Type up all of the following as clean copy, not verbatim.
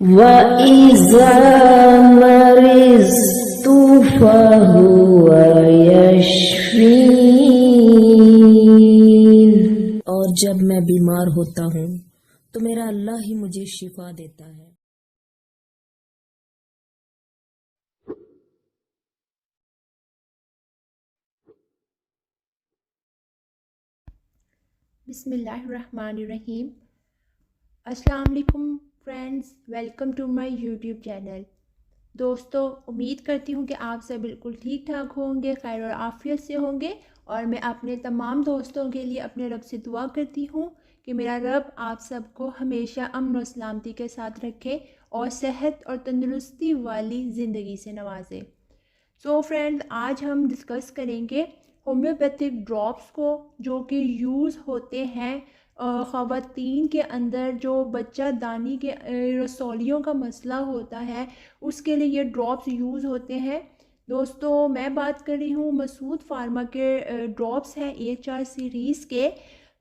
वइज़ा मरिज़्तु फहुव यशफ़ीन। और जब मैं बीमार होता हूँ तो मेरा अल्लाह ही मुझे शिफा देता है। बिस्मिल्लाहिर्रहमानिर्रहीम। अस्सलाम वालेकुम friends, welcome to my YouTube channel. दोस्तों, उम्मीद करती हूँ कि आप सब बिल्कुल ठीक ठाक होंगे, खैर और आफियत से होंगे। और मैं अपने तमाम दोस्तों के लिए अपने रब से दुआ करती हूँ कि मेरा रब आप सबको हमेशा अमन और सलामती के साथ रखे और सेहत और तंदुरुस्ती वाली ज़िंदगी से नवाजे। सो फ्रेंड, आज हम डिस्कस करेंगे होम्योपैथिक ड्रॉप्स को, जो कि यूज़ होते हैं ख़वातीन के अंदर जो बच्चा दानी के रसौलियों का मसला होता है, उसके लिए ये ड्रॉप्स यूज़ होते हैं। दोस्तों, मैं बात कर रही हूँ मसूद फार्मा के ड्रॉप्स हैं AHR सीरीज़ के।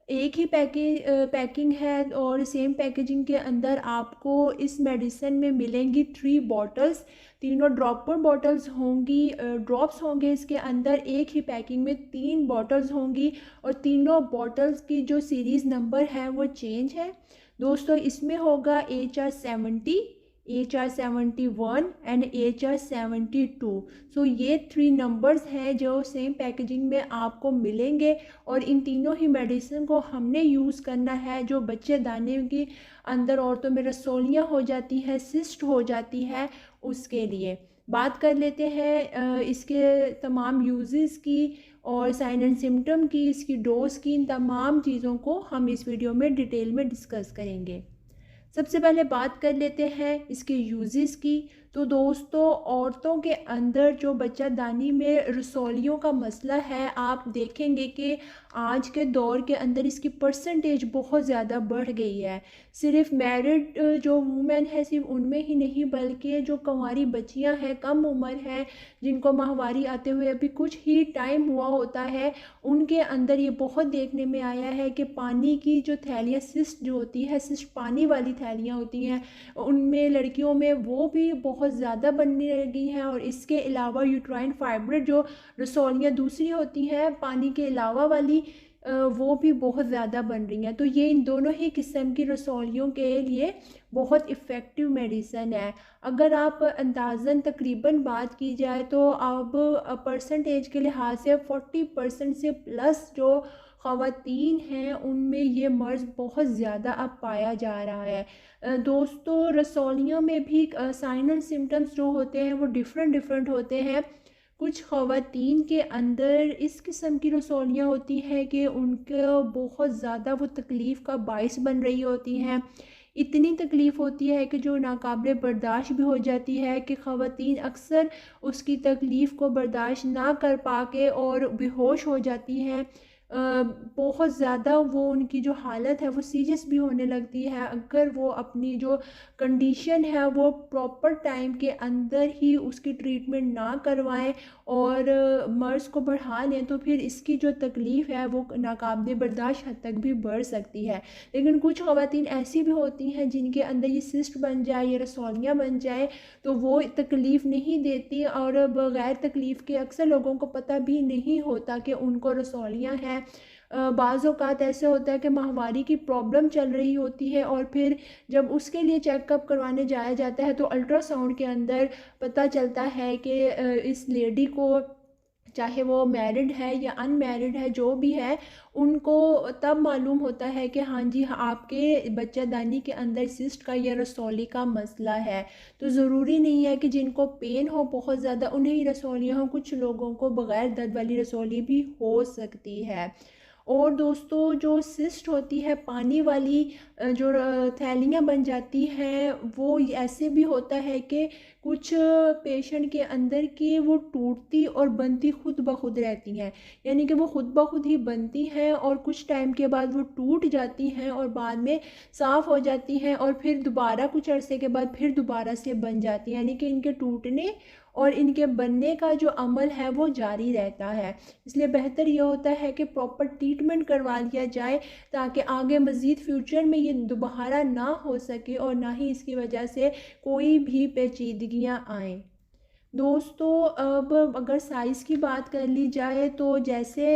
एक ही पैकिंग है और सेम पैकेजिंग के अंदर आपको इस मेडिसिन में मिलेंगी 3 बॉटल्स। तीनों ड्रॉपर बॉटल्स होंगी, ड्रॉप्स होंगे इसके अंदर। एक ही पैकिंग में 3 बॉटल्स होंगी और तीनों बॉटल्स की जो सीरीज़ नंबर है वो चेंज है। दोस्तों, इसमें होगा AHR 70, AHR 71 एंड AHR 72। सो ये 3 नंबर्स हैं जो सेम पैकेजिंग में आपको मिलेंगे और इन तीनों ही मेडिसिन को हमने यूज़ करना है। जो बच्चे दाने के अंदर औरतों में रसौलियाँ हो जाती हैं, सिस्ट हो जाती है, उसके लिए बात कर लेते हैं इसके तमाम यूजेस की और साइन एंड सिम्टम की, इसकी डोज की, इन तमाम चीज़ों को हम इस वीडियो में डिटेल में डिस्कस करेंगे। सबसे पहले बात कर लेते हैं इसके यूजेस की। तो दोस्तों, औरतों के अंदर जो बच्चा दानी में रसौलियों का मसला है, आप देखेंगे कि आज के दौर के अंदर इसकी परसेंटेज बहुत ज़्यादा बढ़ गई है। सिर्फ मैरिड जो वूमेन है, सिर्फ उनमें ही नहीं बल्कि जो कुंवारी बच्चियां हैं, कम उम्र है, जिनको माहवारी आते हुए अभी कुछ ही टाइम हुआ होता है, उनके अंदर ये बहुत देखने में आया है कि पानी की जो थैलियाँ, सिस्ट जो होती है, सिस्ट पानी वाली थैलियाँ होती हैं, उनमें लड़कियों में वो भी बहुत ज़्यादा बनने लगी हैं। और इसके अलावा यूट्राइन फाइब्रोइड जो रसौलियाँ दूसरी होती हैं पानी के अलावा वाली, वो भी बहुत ज़्यादा बन रही हैं। तो ये इन दोनों ही किस्म की रसौलियों के लिए बहुत इफ़ेक्टिव मेडिसन है। अगर आप अंदाज़न तकरीबन बात की जाए तो अब परसेंटेज के लिहाज से 40% से प्लस जो ख़वातीन हैं उनमें ये मर्ज़ बहुत ज़्यादा अब पाया जा रहा है। दोस्तों, रसौलियों में भी साइन एंड सिम्टम्स जो होते हैं वो डिफरेंट होते हैं। कुछ ख़वातीन के अंदर इस किस्म की रसौलियाँ होती हैं कि उनको बहुत ज़्यादा वो तकलीफ़ का बाइस बन रही होती हैं। इतनी तकलीफ़ होती है कि जो नाकाबिले बर्दाश्त भी हो जाती है कि ख़वातीन अक्सर उसकी तकलीफ़ को बर्दाश्त ना कर पाके और बेहोश हो जाती हैं। बहुत ज़्यादा वो उनकी जो हालत है वो सीरियस भी होने लगती है। अगर वो अपनी जो कंडीशन है वो प्रॉपर टाइम के अंदर ही उसकी ट्रीटमेंट ना करवाएं और मर्ज़ को बढ़ा लें, तो फिर इसकी जो तकलीफ़ है वो नाकाबिले बर्दाश्त हद तक भी बढ़ सकती है। लेकिन कुछ ख़वातीन ऐसी भी होती हैं जिनके अंदर ये सिस्ट बन जाए, ये रसौलियाँ बन जाए, तो वो तकलीफ़ नहीं देती और बग़ैर तकलीफ़ के अक्सर लोगों को पता भी नहीं होता कि उनको रसौलियाँ हैं। बाज़ औक़ात ऐसे होता है कि माहवारी की प्रॉब्लम चल रही होती है और फिर जब उसके लिए चेकअप करवाने जाया जाता है तो अल्ट्रासाउंड के अंदर पता चलता है कि इस लेडी को, चाहे वो मैरिड है या अनमैरिड है, जो भी है, उनको तब मालूम होता है कि हाँ जी, आपके बच्चादानी के अंदर सिस्ट का या रसौली का मसला है। तो ज़रूरी नहीं है कि जिनको पेन हो बहुत ज़्यादा उन्हें ही रसौलियाँ हों, कुछ लोगों को बग़ैर दर्द वाली रसौली भी हो सकती है। और दोस्तों, जो सिस्ट होती है पानी वाली, जो थैलियाँ बन जाती हैं, वो ऐसे भी होता है कि कुछ पेशेंट के अंदर की वो टूटती और बनती खुद ब खुद रहती हैं। यानी कि वो खुद ब खुद ही बनती हैं और कुछ टाइम के बाद वो टूट जाती हैं और बाद में साफ़ हो जाती हैं और फिर दोबारा कुछ अरसे के बाद फिर दोबारा से बन जाती हैं। यानी कि इनके टूटने और इनके बनने का जो अमल है वो जारी रहता है। इसलिए बेहतर ये होता है कि प्रॉपर ट्रीटमेंट करवा लिया जाए ताकि आगे मज़ीद फ्यूचर में ये दोबारा ना हो सके और ना ही इसकी वजह से कोई भी पेचीदगियाँ आएँ। दोस्तों अब अगर साइज़ की बात कर ली जाए तो जैसे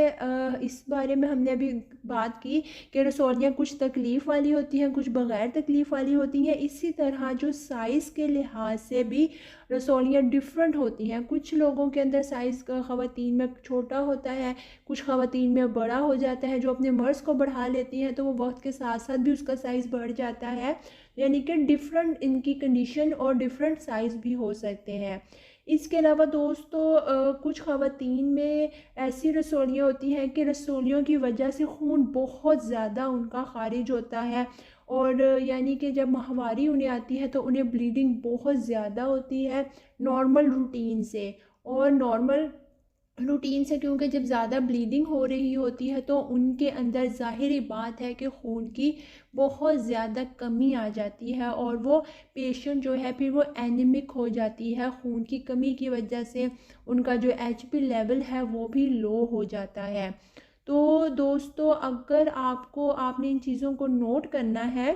इस बारे में हमने अभी बात की कि रसौलियाँ कुछ तकलीफ़ वाली होती हैं, कुछ बग़ैर तकलीफ़ वाली होती हैं। इसी तरह जो साइज़ के लिहाज से भी रसौलियाँ डिफरेंट होती हैं। कुछ लोगों के अंदर साइज़ का ख़वातीन में छोटा होता है, कुछ ख़वातीन में बड़ा हो जाता है। जो अपने मर्ज़ को बढ़ा लेती हैं तो वो वक्त के साथ साथ भी उसका साइज़ बढ़ जाता है, यानी कि डिफरेंट इनकी कंडीशन और डिफरेंट साइज़ भी हो सकते हैं। इसके अलावा दोस्तों कुछ ख़वातीन में ऐसी रसौलियाँ होती हैं कि रसौलियों की वजह से खून बहुत ज़्यादा उनका ख़ारिज होता है और यानी कि जब माहवारी उन्हें आती है तो उन्हें ब्लीडिंग बहुत ज़्यादा होती है नॉर्मल रूटीन से। और नॉर्मल रूटीन से क्योंकि जब ज़्यादा ब्लीडिंग हो रही होती है तो उनके अंदर ज़ाहिरी बात है कि खून की बहुत ज़्यादा कमी आ जाती है और वो पेशेंट जो है फिर वो एनीमिक हो जाती है। खून की कमी की वजह से उनका जो एचपी लेवल है वो भी लो हो जाता है। तो दोस्तों अगर आपने इन चीज़ों को नोट करना है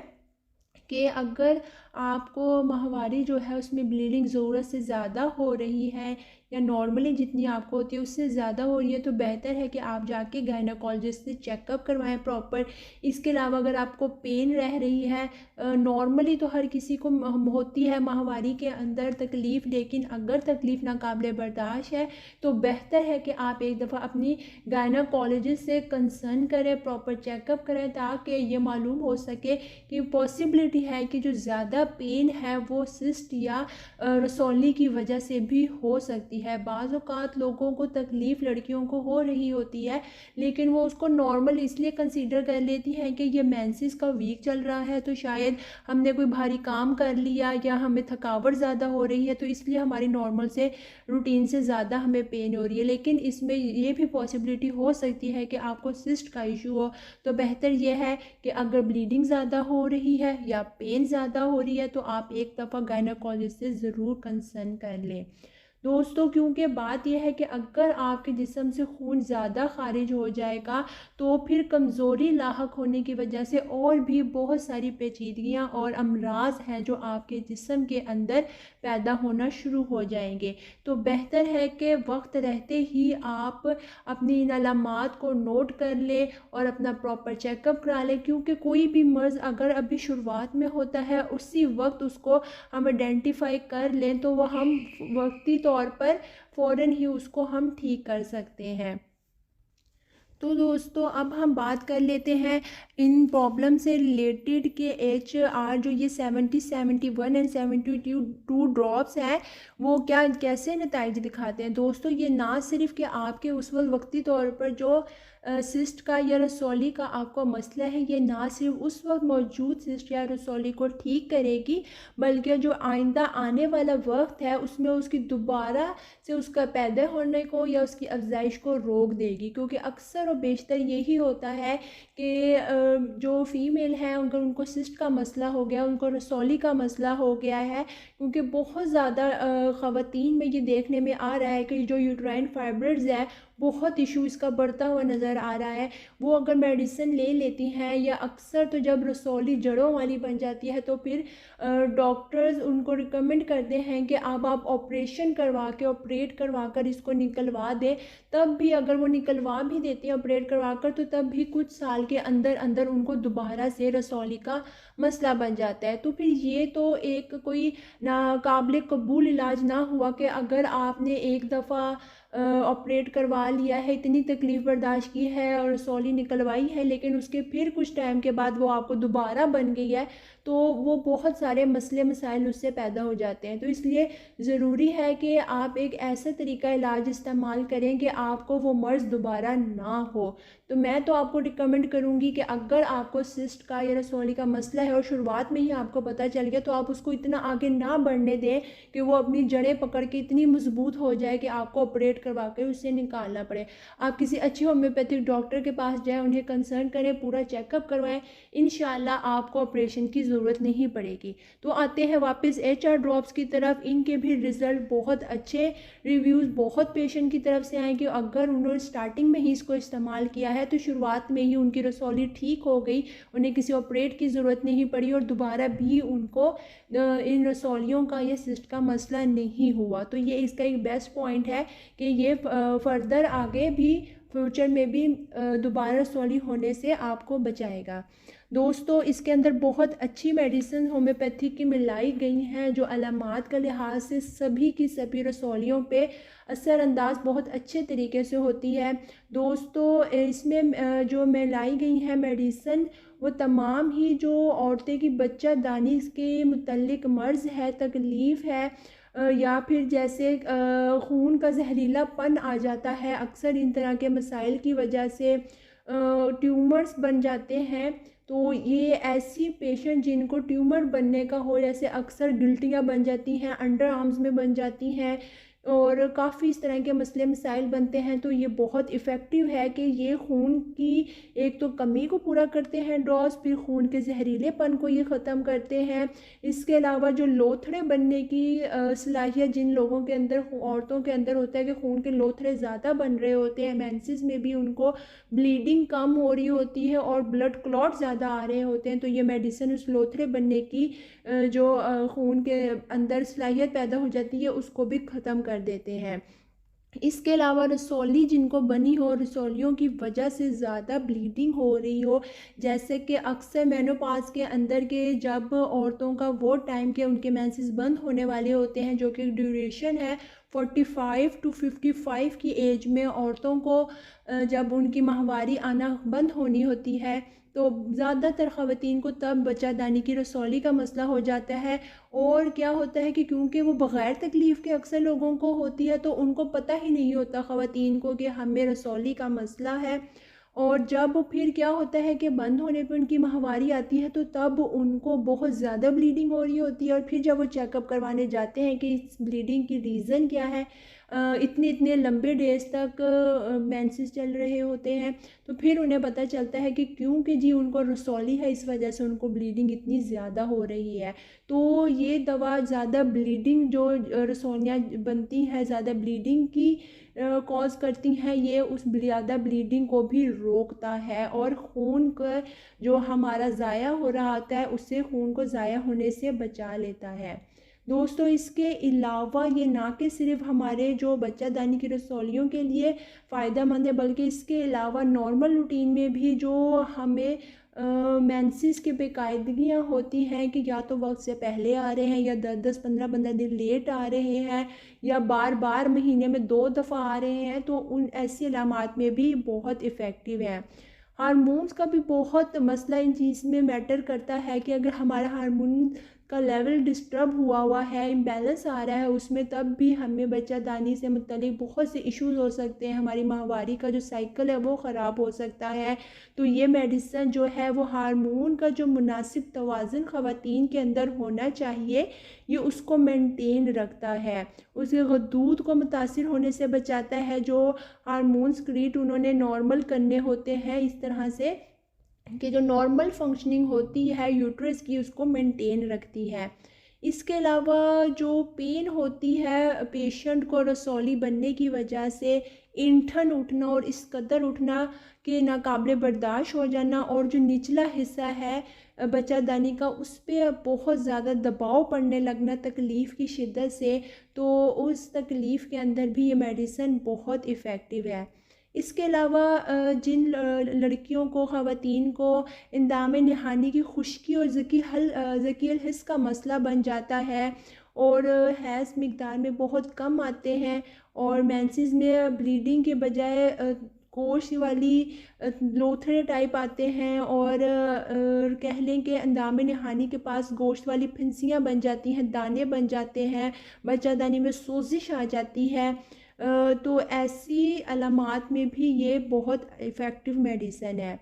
कि अगर आपको माहवारी जो है उसमें ब्लीडिंग ज़रूरत से ज़्यादा हो रही है या नॉर्मली जितनी आपको होती है उससे ज़्यादा हो रही है तो बेहतर है कि आप जाके गायनेकोलॉजिस्ट से चेकअप करवाएं प्रॉपर। इसके अलावा अगर आपको पेन रह रही है, नॉर्मली तो हर किसी को होती है माहवारी के अंदर तकलीफ़, लेकिन अगर तकलीफ़ नाकाबिले बर्दाश्त है तो बेहतर है कि आप एक दफ़ा अपनी गायनेकोलॉजिस्ट से कंसर्न करें, प्रॉपर चेकअप करें ताकि ये मालूम हो सके कि पॉसिबिलिटी है कि जो ज़्यादा पेन है वो सिस्ट या रसौली की वजह से भी हो सकती है। बाज़ औक़ात लोगों को तकलीफ़ लड़कियों को हो रही होती है लेकिन वो उसको नॉर्मल इसलिए कंसीडर कर लेती हैं कि ये मेंसेस का वीक चल रहा है तो शायद हमने कोई भारी काम कर लिया या हमें थकावट ज़्यादा हो रही है तो इसलिए हमारी नॉर्मल से रूटीन से ज़्यादा हमें पेन हो रही है। लेकिन इसमें ये भी पॉसिबिलिटी हो सकती है कि आपको सिस्ट का इशू हो। तो बेहतर यह है कि अगर ब्लीडिंग ज़्यादा हो रही है या पेन ज़्यादा हो रही है तो आप एक दफ़ा गायनेकोलॉजिस्ट से ज़रूर कंसर्न कर लें दोस्तों। क्योंकि बात यह है कि अगर आपके जिस्म से खून ज़्यादा खारिज हो जाएगा तो फिर कमज़ोरी लाहक होने की वजह से और भी बहुत सारी पेचीदगियाँ और अमराज हैं जो आपके जिस्म के अंदर पैदा होना शुरू हो जाएंगे। तो बेहतर है कि वक्त रहते ही आप अपनी इन अलामात को नोट कर लें और अपना प्रॉपर चेकअप करा लें, क्योंकि कोई भी मर्ज़ अगर अभी शुरुआत में होता है उसी वक्त उसको हम आइडेंटिफाई कर लें तो वह हम वक्ती तौर पर फ़ौरन ही उसको हम ठीक कर सकते हैं। तो दोस्तों अब हम बात कर लेते हैं इन प्रॉब्लम से रिलेटेड के HR जो ये 70, 71 एंड 72 ड्रॉप्स हैं वो क्या कैसे नतीजे दिखाते हैं। दोस्तों ये ना सिर्फ कि आपके उस वक्ती तौर पर जो सिस्ट का या रसौली का आपको मसला है ये ना सिर्फ उस वक्त मौजूद सिस्ट या रसौली को ठीक करेगी बल्कि जो आइंदा आने वाला वक्त है उसमें उसकी दोबारा से उसका पैदा होने को या उसकी अफजाइश को रोक देगी। क्योंकि अक्सर और बेशतर यही होता है कि जो फीमेल हैं अगर उनको सिस्ट का मसला हो गया, उनको रसौली का मसला हो गया है, क्योंकि बहुत ज़्यादा ख़वातीन में ये देखने में आ रहा है कि जो यूट्राइन फाइब्रोइड्स है बहुत इशू इसका बढ़ता हुआ नज़र आ रहा है। वो अगर मेडिसिन ले लेती हैं या अक्सर तो जब रसौली जड़ों वाली बन जाती है तो फिर डॉक्टर्स उनको रिकमेंड करते हैं कि अब आप ऑपरेशन करवा के ऑपरेट करवा कर इसको निकलवा दें। तब भी अगर वो निकलवा भी देते हैं ऑपरेट करवा कर तो तब भी कुछ साल के अंदर अंदर उनको दोबारा से रसौली का मसला बन जाता है। तो फिर ये तो एक कोई नाकाबिल कबूल इलाज ना हुआ कि अगर आपने एक दफ़ा ऑपरेट करवा लिया है, इतनी तकलीफ़ बर्दाश्त की है और रसौली निकलवाई है, लेकिन उसके फिर कुछ टाइम के बाद वो आपको दोबारा बन गई है तो वो बहुत सारे मसले मसाइल उससे पैदा हो जाते हैं। तो इसलिए ज़रूरी है कि आप एक ऐसा तरीका इलाज इस्तेमाल करें कि आपको वो मर्ज़ दोबारा ना हो। तो मैं तो आपको रिकमेंड करूँगी कि अगर आपको सिस्ट का या रसौली का मसला है और शुरुआत में ही आपको पता चल गया तो आप उसको इतना आगे ना बढ़ने दें कि वो अपनी जड़ें पकड़ के इतनी मजबूत हो जाए कि आपको ऑपरेट करवा के उससे निकालना पड़े। आप किसी अच्छी होम्योपैथिक होम्योपैथिक डॉक्टर के पास जाएं, उन्हें कंसल्ट करें, पूरा चेकअप करवाएं। इंशाल्लाह आपको ऑपरेशन की ज़रूरत नहीं पड़ेगी। तो आते हैं वापस HR ड्रॉप्स की तरफ। इनके भी रिज़ल्ट बहुत अच्छे, रिव्यूज़ बहुत पेशेंट की तरफ से आए कि अगर उन्होंने स्टार्टिंग में ही इसको इस्तेमाल किया है तो शुरुआत में ही उनकी रसौली ठीक हो गई, उन्हें किसी ऑपरेट की ज़रूरत नहीं पड़ी और दोबारा भी उनको इन रसौलियों का या सिस्ट का मसला नहीं हुआ। तो ये इसका एक बेस्ट पॉइंट है कि ये फर्दर आगे भी फ्यूचर में भी दोबारा रसौली होने से आपको बचाएगा। दोस्तों इसके अंदर बहुत अच्छी मेडिसिन होम्योपैथिक की मिलाई गई हैं जो अलामात का लिहाज से सभी की सभी रसौलियों पे असरअंदाज बहुत अच्छे तरीके से होती है। दोस्तों इसमें जो मिलाई गई है मेडिसिन वो तमाम ही जो औरतें की बच्चा दानी के मुतल्लिक मर्ज़ है, तकलीफ़ है या फिर जैसे खून का जहरीलापन आ जाता है, अक्सर इन तरह के मसाइल की वजह से ट्यूमर्स बन जाते हैं। तो ये ऐसी पेशेंट जिनको ट्यूमर बनने का हो, जैसे अक्सर गिल्टियाँ बन जाती हैं, अंडर आर्म्स में बन जाती हैं और काफ़ी इस तरह के मसले मसाइल बनते हैं, तो ये बहुत इफ़ेक्टिव है कि ये खून की एक तो कमी को पूरा करते हैं ड्रॉप्स, फिर खून के जहरीलेपन को ये ख़त्म करते हैं। इसके अलावा जो लोथड़े बनने की सलाहियत जिन लोगों के अंदर, औरतों के अंदर होता है कि खून के लोथड़े ज़्यादा बन रहे होते हैं, मेंसेस में भी उनको ब्लीडिंग कम हो रही होती है और ब्लड क्लॉट ज़्यादा आ रहे होते हैं, तो ये मेडिसिन उस लोथड़े बनने की जो खून के अंदर सलाहियत पैदा हो जाती है उसको भी ख़त्म कर देते हैं। इसके अलावा रसौली जिनको बनी हो, रसौलियों की वजह से ज़्यादा ब्लीडिंग हो रही हो, जैसे कि अक्सर मेनोपॉज के अंदर के जब औरतों का वो टाइम के उनके मेंसेस बंद होने वाले होते हैं, जो कि ड्यूरेशन है 45 to 55 की एज में औरतों को जब उनकी माहवारी आना बंद होनी होती है तो ज़्यादातर ख़वातीन को तब बच्चादानी की रसौली का मसला हो जाता है। और क्या होता है कि क्योंकि वो बग़ैर तकलीफ़ के अक्सर लोगों को होती है तो उनको पता ही नहीं होता ख़वातीन को कि हमें रसौली का मसला है। और जब फिर क्या होता है कि बंद होने पे उनकी माहवारी आती है तो तब उनको बहुत ज़्यादा ब्लीडिंग हो रही होती है और फिर जब वो चेकअप करवाने जाते हैं कि इस ब्लीडिंग की रीज़न क्या है, इतने इतने लंबे डेज तक मेंसेस चल रहे होते हैं, तो फिर उन्हें पता चलता है कि क्योंकि जी उनको रसौली है इस वजह से उनको ब्लीडिंग इतनी ज़्यादा हो रही है। तो ये दवा ज़्यादा ब्लीडिंग जो रसौलियाँ बनती हैं ज़्यादा ब्लीडिंग की कॉज करती हैं, ये उस ज़्यादा ब्लीडिंग को भी रोकता है और खून का जो हमारा ज़ाया हो रहा होता है उससे खून को ज़ाया होने से बचा लेता है। दोस्तों इसके अलावा ये ना कि सिर्फ हमारे जो बच्चादानी की रसौलियों के लिए फ़ायदेमंद है, बल्कि इसके अलावा नॉर्मल रूटीन में भी जो हमें मेंसेस की बेकायदगियाँ होती हैं कि या तो वक्त से पहले आ रहे हैं या 10-10 15-15 दिन लेट आ रहे हैं या बार बार महीने में 2 दफ़ा आ रहे हैं, तो उन ऐसी अलामात में भी बहुत इफ़ेक्टिव है। हार्मोन्स का भी बहुत मसला इन चीज़ में मैटर करता है कि अगर हमारा हार्मोन का लेवल डिस्टर्ब हुआ है, इम्बैलेंस आ रहा है उसमें, तब भी हमें बच्चादानी से मुतल्लिक बहुत से इश्यूज़ हो सकते हैं, हमारी माहवारी का जो साइकिल है वो ख़राब हो सकता है। तो ये मेडिसिन जो है वो हार्मोन का जो मुनासिब तवाज़ुन ख़वातीन के अंदर होना चाहिए ये उसको मेंटेन रखता है, उसके गदूद को मुतासिर होने से बचाता है, जो हार्मोन्स क्रिएट उन्होंने नॉर्मल करने होते हैं इस तरह से कि जो नॉर्मल फंक्शनिंग होती है यूट्रस की उसको मेंटेन रखती है। इसके अलावा जो पेन होती है पेशेंट को रसौली बनने की वजह से, इंठन उठना और इस कदर उठना कि नाकाबिले बर्दाश्त हो जाना, और जो निचला हिस्सा है बच्चादानी का उस पर बहुत ज़्यादा दबाव पड़ने लगना तकलीफ़ की शिद्दत से, तो उस तकलीफ़ के अंदर भी ये मेडिसिन बहुत इफ़ेक्टिव है। इसके अलावा जिन लड़कियों को, ख़वातीन को इंदाम नहानी की खुश्की और ज़कील हिस्स का मसला बन जाता है और हैज़ मिक़दार में बहुत कम आते हैं और मेंसेस में ब्लीडिंग के बजाय गोश्त वाली लोथड़े टाइप आते हैं और कह लें कि अंदाम नहानी के पास गोश्त वाली फिंसियाँ बन जाती हैं, दाने बन जाते हैं, बच्चादानी में सोजिश आ जाती है, तो ऐसी अलामात में भी ये बहुत इफ़ेक्टिव मेडिसिन है।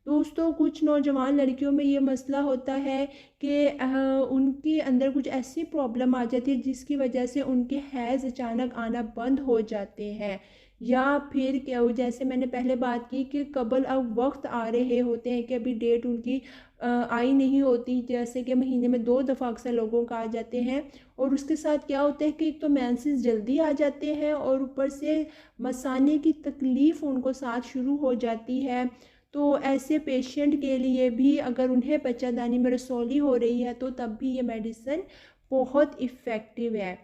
दोस्तों कुछ नौजवान लड़कियों में ये मसला होता है कि उनके अंदर कुछ ऐसी प्रॉब्लम आ जाती है जिसकी वजह से उनके हैज़ अचानक आना बंद हो जाते हैं, या फिर क्या जैसे मैंने पहले बात की कि कबल अब वक्त आ रहे होते हैं कि अभी डेट उनकी आई नहीं होती, जैसे कि महीने में 2 दफ़ा अक्सर लोगों का आ जाते हैं। और उसके साथ क्या होता है कि एक तो मेंसेस जल्दी आ जाते हैं और ऊपर से मसाने की तकलीफ़ उनको साथ शुरू हो जाती है। तो ऐसे पेशेंट के लिए भी अगर उन्हें बच्चादानी में रसौली हो रही है तो तब भी ये मेडिसिन बहुत इफ़ेक्टिव है।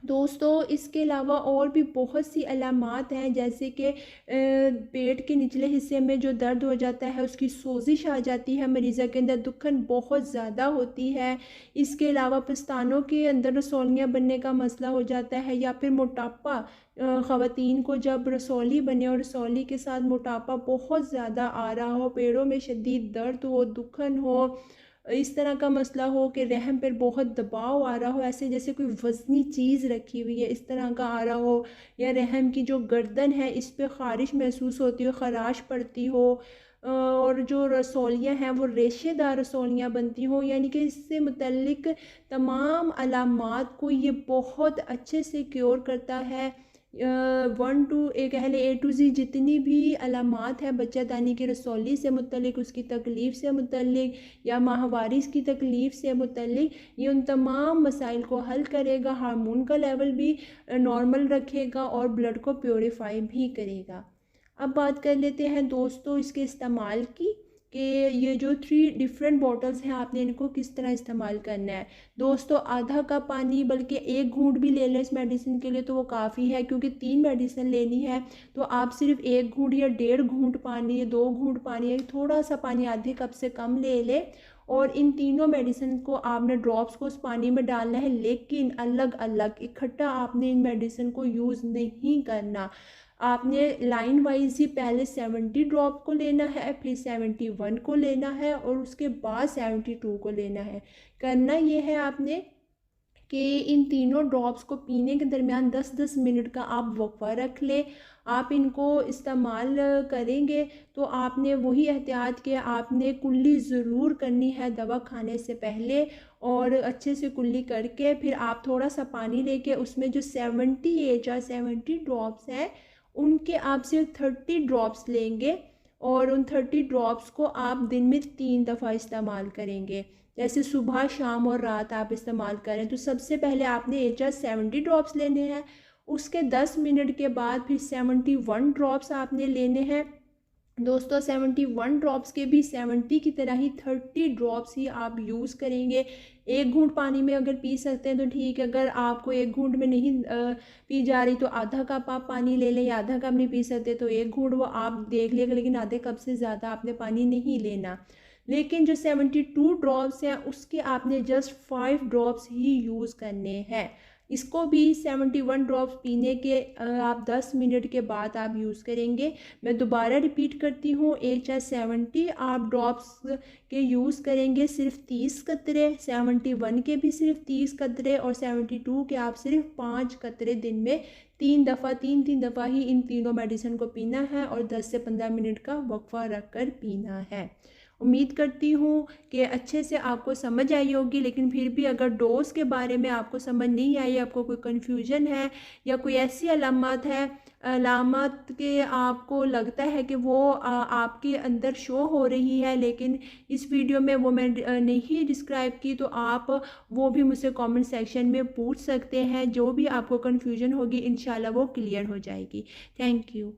दोस्तों इसके अलावा और भी बहुत सी अलामात हैं, जैसे कि पेट के निचले हिस्से में जो दर्द हो जाता है, उसकी सोजिश आ जाती है, मरीज़ा के अंदर दुखन बहुत ज़्यादा होती है। इसके अलावा पस्तानों के अंदर रसौलियाँ बनने का मसला हो जाता है, या फिर मोटापा, ख़वातीन को जब रसौली बने और रसौली के साथ मोटापा बहुत ज़्यादा आ रहा हो, पेड़ों में शदीद दर्द हो, दुखन हो, इस तरह का मसला हो कि रहम पर बहुत दबाव आ रहा हो, ऐसे जैसे कोई वज़नी चीज़ रखी हुई है इस तरह का आ रहा हो, या रहम की जो गर्दन है इस पे ख़ारिश महसूस होती हो, ख़राश पड़ती हो, और जो रसौलियाँ हैं वो रेशेदार रसौलियाँ बनती हों, यानी कि इससे मुतल्लिक तमाम अलामात को ये बहुत अच्छे से क्योर करता है। 1 टू एक कहले A to Z जितनी भी अलामात है बच्चादानी की रसौली से मुतल्लिक, उसकी तकलीफ़ से मुतल्लिक या माहवारी की तकलीफ़ से मुतल्लिक, ये उन तमाम मसाइल को हल करेगा, हार्मोन का लेवल भी नॉर्मल रखेगा और ब्लड को प्योरीफाई भी करेगा। अब बात कर लेते हैं दोस्तों इसके इस्तेमाल की, कि ये जो 3 डिफरेंट बॉटल्स हैं आपने इनको किस तरह इस्तेमाल करना है। दोस्तों आधा कप पानी, बल्कि 1 घूंट भी ले लें इस मेडिसिन के लिए तो वो काफ़ी है, क्योंकि 3 मेडिसिन लेनी है तो आप सिर्फ 1 घूंट या 1.5 घूंट पानी या 2 घूंट पानी या थोड़ा सा पानी आधे कप से कम ले लें। और इन तीनों मेडिसिन को आपने ड्रॉप्स को उस पानी में डालना है, लेकिन अलग अलग इकट्ठा आपने इन मेडिसिन को यूज़ नहीं करना। आपने लाइन वाइज ही पहले 70 ड्रॉप को लेना है, फिर 71 को लेना है और उसके बाद 72 को लेना है। करना ये है आपने कि इन तीनों ड्रॉप्स को पीने के दरमियान 10-10 मिनट का आप वक्फा रख लें। आप इनको इस्तेमाल करेंगे तो आपने वही एहतियात कि आपने कुल्ली ज़रूर करनी है दवा खाने से पहले, और अच्छे से कुल्ली करके फिर आप थोड़ा सा पानी लेके उसमें जो 70 ड्रॉप्स हैं उनके आप सिर्फ 30 ड्रॉप्स लेंगे, और उन 30 ड्रॉप्स को आप दिन में 3 दफ़ा इस्तेमाल करेंगे। जैसे सुबह, शाम और रात आप इस्तेमाल करें। तो सबसे पहले आपने एचआर 70 ड्रॉप्स लेने हैं, उसके 10 मिनट के बाद फिर 71 ड्रॉप्स आपने लेने हैं। दोस्तों 71 ड्रॉप्स के भी 70 की तरह ही 30 ड्रॉप्स ही आप यूज़ करेंगे। 1 घूंट पानी में अगर पी सकते हैं तो ठीक है, अगर आपको 1 घूंट में नहीं पी जा रही तो आधा कप आप पानी ले लें, या आधा कप नहीं पी सकते तो 1 घूंट वो आप देख लेगा, लेकिन आधे कप से ज़्यादा आपने पानी नहीं लेना। लेकिन जो 72 ड्रॉप्स हैं उसके आपने जस्ट 5 ड्रॉप्स ही यूज़ करने हैं। इसको भी 71 ड्रॉप्स पीने के आप 10 मिनट के बाद आप यूज़ करेंगे। मैं दोबारा रिपीट करती हूँ, HR70 आप ड्रॉप्स के यूज़ करेंगे सिर्फ 30 कतरे, 71 के भी सिर्फ 30 कतरे, और 72 के आप सिर्फ 5 कतरे दिन में 3 दफ़ा 3 दफ़ा ही इन तीनों मेडिसिन को पीना है, और 10 से 15 मिनट का वक्फा रख कर पीना है। उम्मीद करती हूँ कि अच्छे से आपको समझ आई होगी, लेकिन फिर भी अगर डोज के बारे में आपको समझ नहीं आई, आपको कोई कन्फ्यूजन है या कोई ऐसी अलामत के आपको लगता है कि वो आपके अंदर शो हो रही है लेकिन इस वीडियो में वो मैं नहीं डिस्क्राइब की, तो आप वो भी मुझसे कमेंट सेक्शन में पूछ सकते हैं। जो भी आपको कन्फ्यूजन होगी इंशाल्लाह वो क्लियर हो जाएगी। Thank you.